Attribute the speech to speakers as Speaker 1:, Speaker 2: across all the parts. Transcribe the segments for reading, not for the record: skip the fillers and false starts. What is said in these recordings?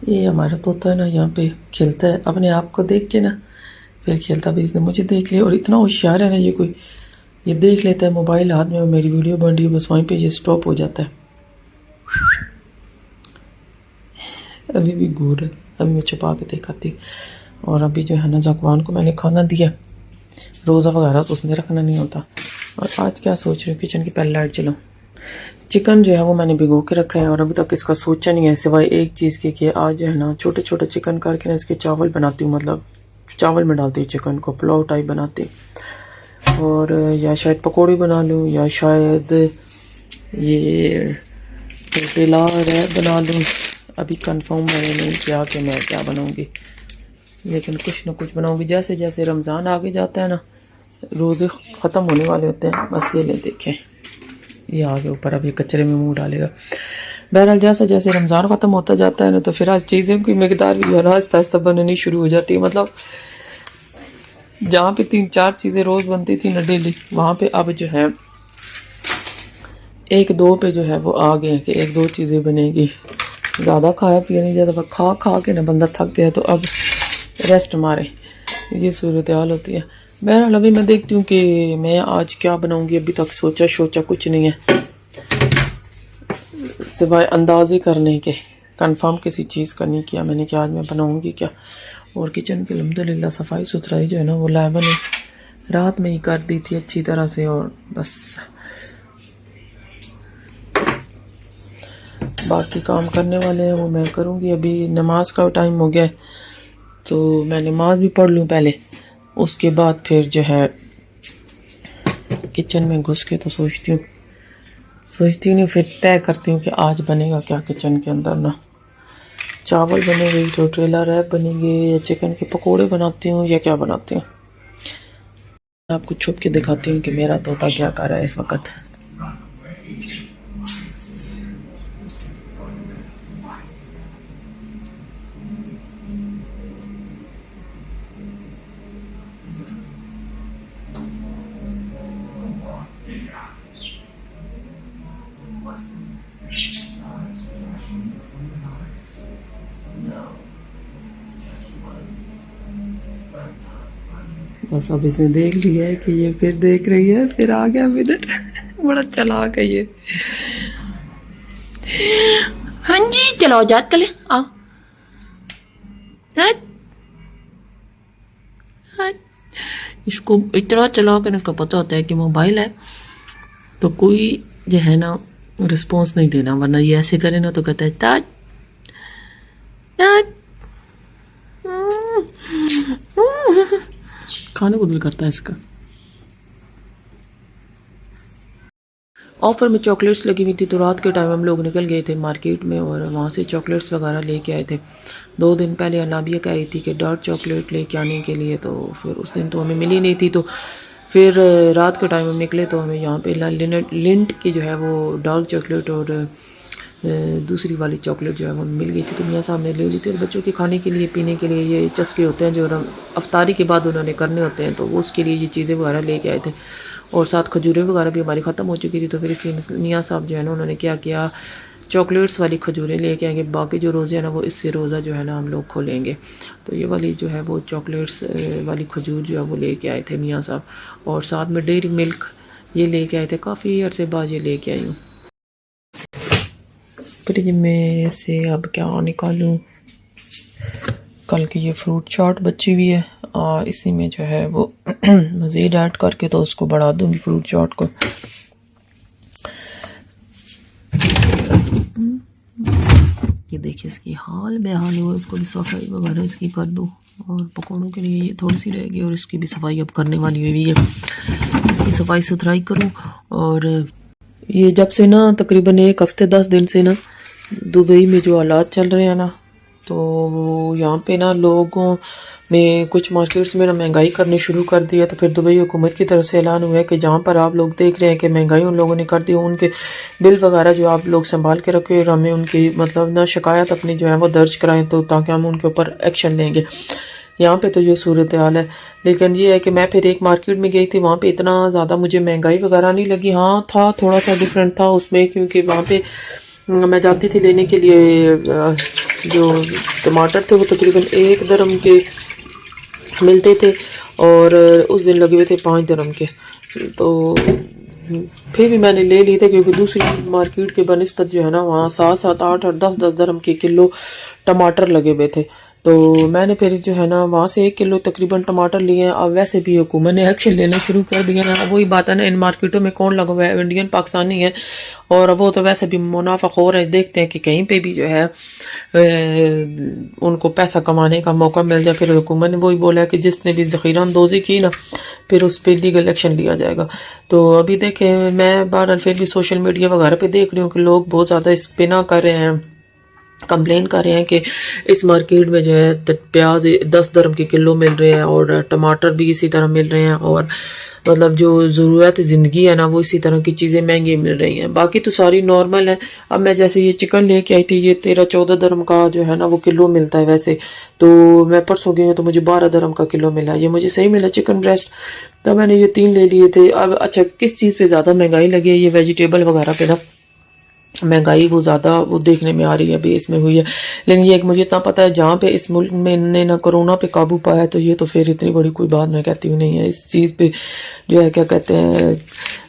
Speaker 1: ये हमारा तोता है ना, यहाँ पे खेलता है अपने आप को देख के ना, फिर खेलता भी। इसने मुझे देख लिया और इतना होशियार है ना ये देख लेता है मोबाइल हाथ में, मेरी वीडियो बन रही है, बस वहीं पे ये स्टॉप हो जाता है। अभी भी घूर है, अभी मैं छुपा के दिखाती। और अभी जो है ना जकवान को मैंने खाना दिया, रोज़ा वगैरह तो उसने रखना नहीं होता। और आज क्या सोच रही हूँ, किचन की पहले लाइट चलाऊँ। चिकन जो है वो मैंने भिगो के रखा है और अभी तक इसका सोचा नहीं है, सिवाय एक चीज़ की कि आज जो है ना छोटे छोटे चिकन करके ना इसके चावल बनाती हूँ, मतलब चावल में डालती हूँ चिकन को, पुलाव टाइप बनाती। और या शायद पकौड़े बना लूँ, या शायद ये टेला रैप बना लूँ। अभी कंफर्म मैंने नहीं किया कि मैं क्या बनाऊँगी, लेकिन कुछ ना कुछ बनाऊँगी। जैसे जैसे रमज़ान आगे जाता है ना, रोज़े ख़त्म होने वाले होते हैं, बस ये ले देखें, ये आगे ऊपर अब ये कचरे में मुंह डालेगा। बहरहाल जैसे जैसे रमज़ान ख़त्म होता जाता है ना, तो फिर आज चीज़ें की मकदार भी है ना आहिस्ता आहिस्ता बननी शुरू हो जाती है। मतलब जहाँ पे 3-4 चीज़ें रोज़ बनती थी ना डेली, वहाँ पे अब जो है 1-2 पे जो है वो आ गए कि 1-2 चीज़ें बनेगी। ज़्यादा खाया पिया नहीं जाता, खा खा के ना बंदा थक गया, तो अब रेस्ट मारे, ये सूरत हाल होती है। बहरहाल अभी मैं देखती हूँ कि मैं आज क्या बनाऊँगी। अभी तक सोचा कुछ नहीं है, सिवाय अंदाजे करने के। कंफर्म किसी चीज़ का नहीं किया मैंने कि आज मैं बनाऊँगी क्या। और किचन की अल्हम्दुलिल्लाह सफाई सुथराई जो है ना वो लेमन ने रात में ही कर दी थी अच्छी तरह से। और बस बाकी काम करने वाले हैं वो मैं करूँगी। अभी नमाज का टाइम हो गया है, तो मैं नमाज भी पढ़ लूँ पहले, उसके बाद फिर जो है किचन में घुस के तो सोचती हूँ फिर तय करती हूँ कि आज बनेगा क्या किचन के अंदर ना। चावल बनेंगे, जो ट्रेला रैप बनेंगे, या चिकन के पकोड़े बनाती हूँ, या क्या बनाती हूँ। आपको छुप के दिखाती हूँ कि मेरा तोता क्या कर रहा है इस वक्त। बस अब इसने देख लिया है कि ये फिर देख रही है, फिर आ गया इधर। बड़ा चालाक है ये। हाँ जी चलो जात कले आओ। इसको इतना चालाक है, इसको पता होता है कि मोबाइल है तो कोई जो है ना रिस्पॉन्स नहीं देना, वरना ये ऐसे करे ना तो कहता है ताज ताज, खाने को दिल करता है इसका। ऑफर में चॉकलेट्स लगी हुई थी, तो रात के टाइम हम लोग निकल गए थे मार्केट में और वहाँ से चॉकलेट्स वगैरह लेके आए थे। 2 दिन पहले अनाबिया कह रही थी कि डार्क चॉकलेट लेके आने के लिए, तो फिर उस दिन तो हमें मिली नहीं थी। तो फिर रात के टाइम हम निकले तो हमें यहाँ पे लिंट की जो है वो डार्क चॉकलेट और दूसरी वाली चॉकलेट जो है वो मिल गई थी, तो मियाँ साहब ने ले ली थी। और बच्चों के खाने के लिए पीने के लिए ये चस्के होते हैं जो अफ्तारी के बाद उन्होंने करने होते हैं, तो वो उसके लिए ये चीज़ें वगैरह लेके आए थे। और साथ खजूरें वगैरह भी हमारी ख़त्म हो चुकी थी, तो फिर इसलिए मियाँ साहब जो है ना उन्होंने क्या किया, चॉकलेट्स वाली खजूरें लेके आएंगे। बाकी जो रोज़े हैं ना वो इससे रोज़ा जो है ना हम लोग खोलेंगे। तो ये वाली जो है वो चॉकलेट्स वाली खजूर जो है वो लेके आए थे मियाँ साहब। और साथ में डेयरी मिल्क ये लेके आए थे, काफ़ी अरसे बाद ये लेके आई हूँ। फ्रिज में से अब क्या निकालूं, कल की ये फ्रूट चाट बची हुई है, इसी में जो है वो मज़ीद ऐड करके तो उसको बढ़ा दूंगी फ्रूट चाट को। ये देखिए इसकी हाल बेहाल हुआ, इसको भी सफाई वगैरह इसकी कर दूँ। और पकौड़ों के लिए ये थोड़ी सी रहेगी और इसकी भी सफाई अब करने वाली हुई है, इसकी सफाई सुथराई करूँ। और ये जब से ना तकरीबन 1 हफ्ते 10 दिन से ना दुबई में जो हालात चल रहे हैं ना, तो यहाँ पे ना लोगों ने कुछ मार्केट्स में ना महंगाई करनी शुरू कर दी है। तो फिर दुबई हुकूमत की तरफ से ऐलान हुआ है कि जहाँ पर आप लोग देख रहे हैं कि महंगाई उन लोगों ने कर दी, उनके बिल वगैरह जो आप लोग संभाल के रखे और हमें उनकी मतलब ना शिकायत अपनी जो है वो दर्ज कराएं, तो ताकि हम उनके ऊपर एक्शन लेंगे। यहाँ पे तो ये सूरत हाल है। लेकिन ये है कि मैं फिर एक मार्केट में गई थी, वहाँ पे इतना ज़्यादा मुझे महंगाई वगैरह नहीं लगी। हाँ था थोड़ा सा डिफरेंट था उसमें, क्योंकि वहाँ पे मैं जाती थी लेने के लिए जो टमाटर थे वो तकरीबन 1 दरम के मिलते थे और उस दिन लगे हुए थे 5 दरम के। तो फिर भी मैंने ले लिए थे क्योंकि दूसरी मार्केट के बनिस्बत जो है ना वहाँ 7-7, 8 और 10-10 दरम के किलो टमाटर लगे हुए थे। तो मैंने फिर जो है ना वहाँ से 1 किलो तकरीबन टमाटर लिए हैं। अब वैसे भी हुकूमत ने एक्शन लेना शुरू कर दिया ना। अब वही बात है ना, इन मार्केटों में कौन लगा हुआ है, इंडियन पाकिस्तानी है और वो तो वैसे भी मुनाफाखोर है। देखते हैं कि कहीं पे भी जो है उनको पैसा कमाने का मौका मिल जाए। फिर हुकूमत ने वही बोला है कि जिसने भी ज़ख़ीरा अंदोज़ी की ना फिर उस पर लीगल एक्शन लिया जाएगा। तो अभी देखें, मैं बहरहाल फिर भी सोशल मीडिया वगैरह पे देख रही हूँ कि लोग बहुत ज़्यादा इस पे ना कर रहे हैं, कंप्लेन कर रहे हैं कि इस मार्केट में जो है प्याज 10 दरम के किलो मिल रहे हैं और टमाटर भी इसी तरह मिल रहे हैं और मतलब जो ज़रूरत ज़िंदगी है ना वो इसी तरह की चीज़ें महंगी मिल रही हैं। बाकी तो सारी नॉर्मल है। अब मैं जैसे ये चिकन लेके आई थी, ये 13-14 दरम का जो है ना वो किलो मिलता है वैसे। तो मैं परसों गई हूँ तो मुझे 12 दरम का किलो मिला। ये मुझे सही मिला चिकन ब्रेस्ट। तो मैंने ये 3 ले लिए थे। अब अच्छा, किस चीज़ पे ज़्यादा महंगाई लगी है, ये वेजिटेबल वगैरह पे ना महंगाई वो ज़्यादा वो देखने में आ रही है, अभी इसमें हुई है। लेकिन ये एक मुझे इतना पता है, जहाँ पे इस मुल्क में इन्होंने ना कोरोना पे काबू पाया है तो ये तो फिर इतनी बड़ी कोई बात मैं कहती हूँ नहीं है। इस चीज़ पे जो है क्या कहते हैं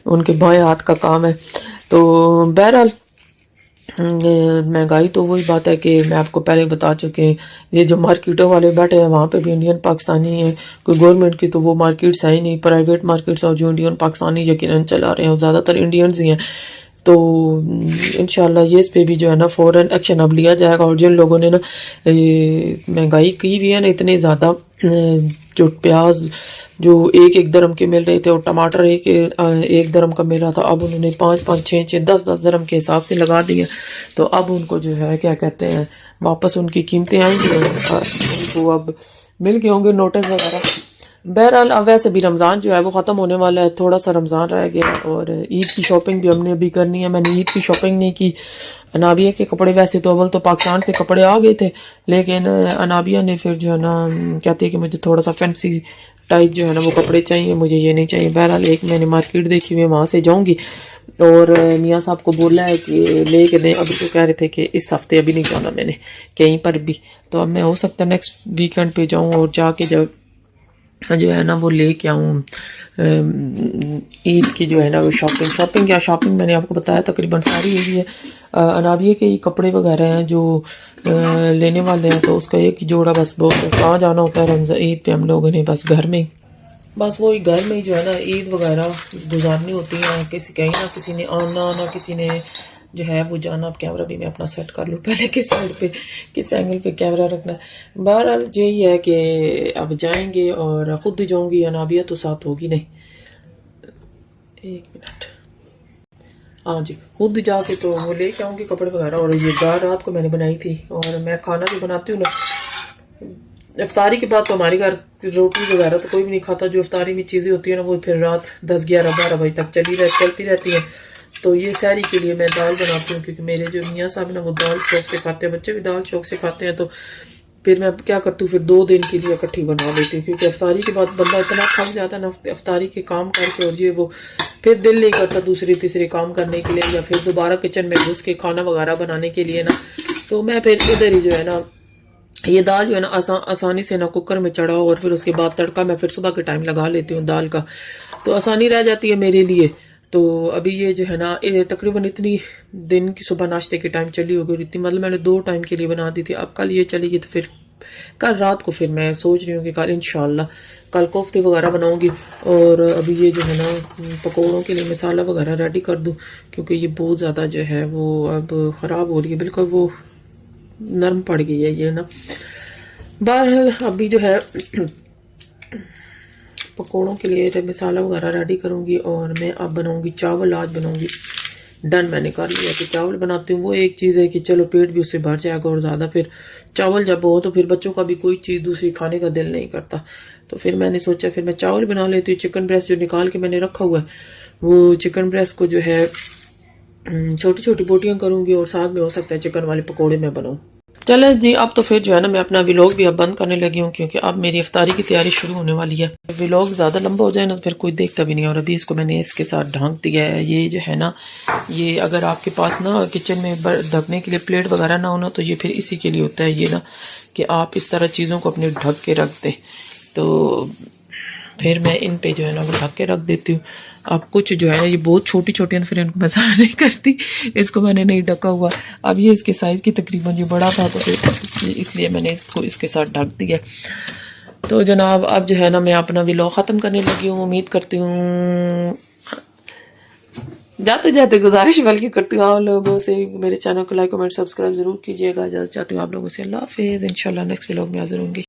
Speaker 1: उनके बाएं हाथ का काम है। तो बहरहाल महंगाई तो वही बात है कि मैं आपको पहले बता चुके हैं। ये जो मार्केटों वाले बैठे हैं वहाँ पे भी इंडियन पाकिस्तानी है। कोई गवर्नमेंट की तो वो मार्केट्स है ही नहीं, प्राइवेट मार्केट्स और जो इंडियन पाकिस्तानी यकीनन चला रहे हैं ज़्यादातर इंडियंस ही हैं। तो इंशाल्लाह ये इस पे भी जो है ना फ़ौरन एक्शन अब लिया जाएगा। और जिन लोगों ने ना महंगाई की हुई है ना इतनी ज़्यादा, जो प्याज जो 1-1 दरम के मिल रहे थे और टमाटर 1 दरम का मिल रहा था, अब उन्होंने 5-5, 6-6, 10-10 दरम के हिसाब से लगा दिए। तो अब उनको जो है क्या कहते हैं वापस उनकी कीमतें आएंगी, उनको अब मिल गए होंगे नोटिस वगैरह। बहरहाल अब वैसे भी रमज़ान जो है वो ख़त्म होने वाला है, थोड़ा सा रमज़ान रह गया और ईद की शॉपिंग भी हमने अभी करनी है। मैंने ईद की शॉपिंग नहीं की। अनाबिया के कपड़े वैसे तो अव्वल तो पाकिस्तान से कपड़े आ गए थे, लेकिन अनाबिया ने फिर जो है ना कहती है कि मुझे थोड़ा सा फैंसी टाइप जो है ना वो कपड़े चाहिए, मुझे ये नहीं चाहिए। बहरहाल एक मैंने मार्केट देखी हुई है, वहाँ से जाऊँगी और मियाँ साहब को बोला है कि ले के दें। अभी तो कह रहे थे कि इस हफ्ते अभी नहीं जाना मैंने कहीं पर भी, तो अब मैं हो सकता है नेक्स्ट वीकेंड पे जाऊँ और जाके जब जो है ना वो ले के आऊँ ईद की जो है ना वो शॉपिंग मैंने आपको बताया तकरीबन सारी हुई है। अनाबिया के कपड़े वगैरह हैं जो लेने वाले हैं, तो उसका एक ही जोड़ा बस बहुत है। कहाँ जाना होता है रमज़ान ईद पे हम लोगों ने, बस घर में ही, बस वही घर में ही जो है ना ईद वगैरह गुजारनी होती है। किसी कहीं ना किसी ने आना ना किसी ने जो है वो जाना। अब कैमरा भी मैं अपना सेट कर लूँ पहले, किस साइड पे किस एंगल पे कैमरा रखना है। बहरहाल यही है कि अब जाएंगे और ख़ुद ही जाऊँगी, अनाबिया तो साथ होगी नहीं। 1 मिनट, हाँ जी, खुद जाके तो वो लेके आऊँगी कपड़े वगैरह। और ये दाल रात को मैंने बनाई थी और मैं खाना भी बनाती हूँ ना, इफ्तारी के बाद तो हमारे घर रोटी वगैरह तो कोई भी नहीं खाता। जो इफ्तारी में चीज़ें होती है ना वो फिर रात 10, 11, 12 बजे तक चलती रहती है। तो ये सहरी के लिए मैं दाल बनाती हूँ क्योंकि मेरे जो मियाँ साहब ना वो दाल शौक से खाते हैं, बच्चे भी दाल शौक से खाते हैं। तो फिर मैं क्या करती हूँ, फिर 2 दिन के लिए इकट्ठी बना लेती हूँ क्योंकि इफ्तारी के बाद बंदा इतना थक जाता है ना इफ्तारी के काम करके, और ये वो फिर दिल नहीं करता दूसरे तीसरे काम करने के लिए या फिर दोबारा किचन में घुस के खाना वगैरह बनाने के लिए ना। तो मैं फिर इधर ही जो है ना ये दाल जो है ना आसानी से ना कुकर में चढ़ाओ और फिर उसके बाद तड़का मैं फिर सुबह के टाइम लगा लेती हूँ दाल का, तो आसानी रह जाती है मेरे लिए। तो अभी ये जो है ना तकरीबन इतनी दिन की सुबह नाश्ते के टाइम चली होगी, इतनी मतलब मैंने 2 टाइम के लिए बना दी थी। अब कल ये चलेगी तो फिर कल रात को फिर मैं सोच रही हूँ कि कल इंशाल्लाह कल कोफ्ते वगैरह बनाऊंगी। और अभी ये जो है ना पकौड़ों के लिए मसाला वगैरह रेडी कर दूँ क्योंकि ये बहुत ज़्यादा जो है वो अब ख़राब हो रही है, बिल्कुल वो नरम पड़ गई है ये ना। बहरहाल अभी जो है पकौड़ों के लिए मसाला वगैरह रेडी करूँगी और मैं अब बनाऊँगी चावल। आज बनाऊँगी, डन मैंने कर लिया कि चावल बनाती हूँ। वो एक चीज़ है कि चलो पेट भी उससे भर जाएगा और ज़्यादा फिर चावल जब हो तो फिर बच्चों का भी कोई चीज़ दूसरी खाने का दिल नहीं करता। तो फिर मैंने सोचा फिर मैं चावल बना लेती हूँ। चिकन ब्रेस्ट जो निकाल के मैंने रखा हुआ है वो चिकन ब्रेस्ट को जो है छोटी छोटी बोटियाँ करूँगी और साथ में हो सकता है चिकन वाले पकौड़े मैं बनाऊँ। चले जी, अब तो फिर जो है ना मैं अपना व्लॉग भी अब बंद करने लगी हूँ, क्योंकि अब मेरी इफ्तारी की तैयारी शुरू होने वाली है। व्लॉग ज़्यादा लंबा हो जाए ना तो फिर कोई देखता भी नहीं। और अभी इसको मैंने इसके साथ ढक दिया है। ये जो है ना, ये अगर आपके पास ना किचन में ढकने के लिए प्लेट वगैरह ना हो ना, तो ये फिर इसी के लिए होता है ये ना, कि आप इस तरह चीज़ों को अपने ढक के रख दें। तो फिर मैं इन पे जो है ना वो ढक के रख देती हूँ। अब कुछ जो है ना ये बहुत छोटी छोटी हैं, फिर इनको मज़ा नहीं करती। इसको मैंने नहीं ढका हुआ। अब ये इसके साइज़ की तकरीबन ये बड़ा था, तो फिर इसलिए मैंने इसको इसके साथ ढक दिया। तो जनाब अब जो है ना मैं अपना व्लॉग ख़त्म करने लगी हूँ। उम्मीद करती हूँ, जाते जाते गुजारिश बल्कि करती हूँ आप लोगों से, मेरे चैनल को लाइक कमेंट सब्सक्राइब ज़रूर कीजिएगा। इजाज़त चाहती हूँ आप लोगों से। अल्लाह हाफिज़। इंशाल्लाह नेक्स्ट व्लॉग में हाज़िर होंगी।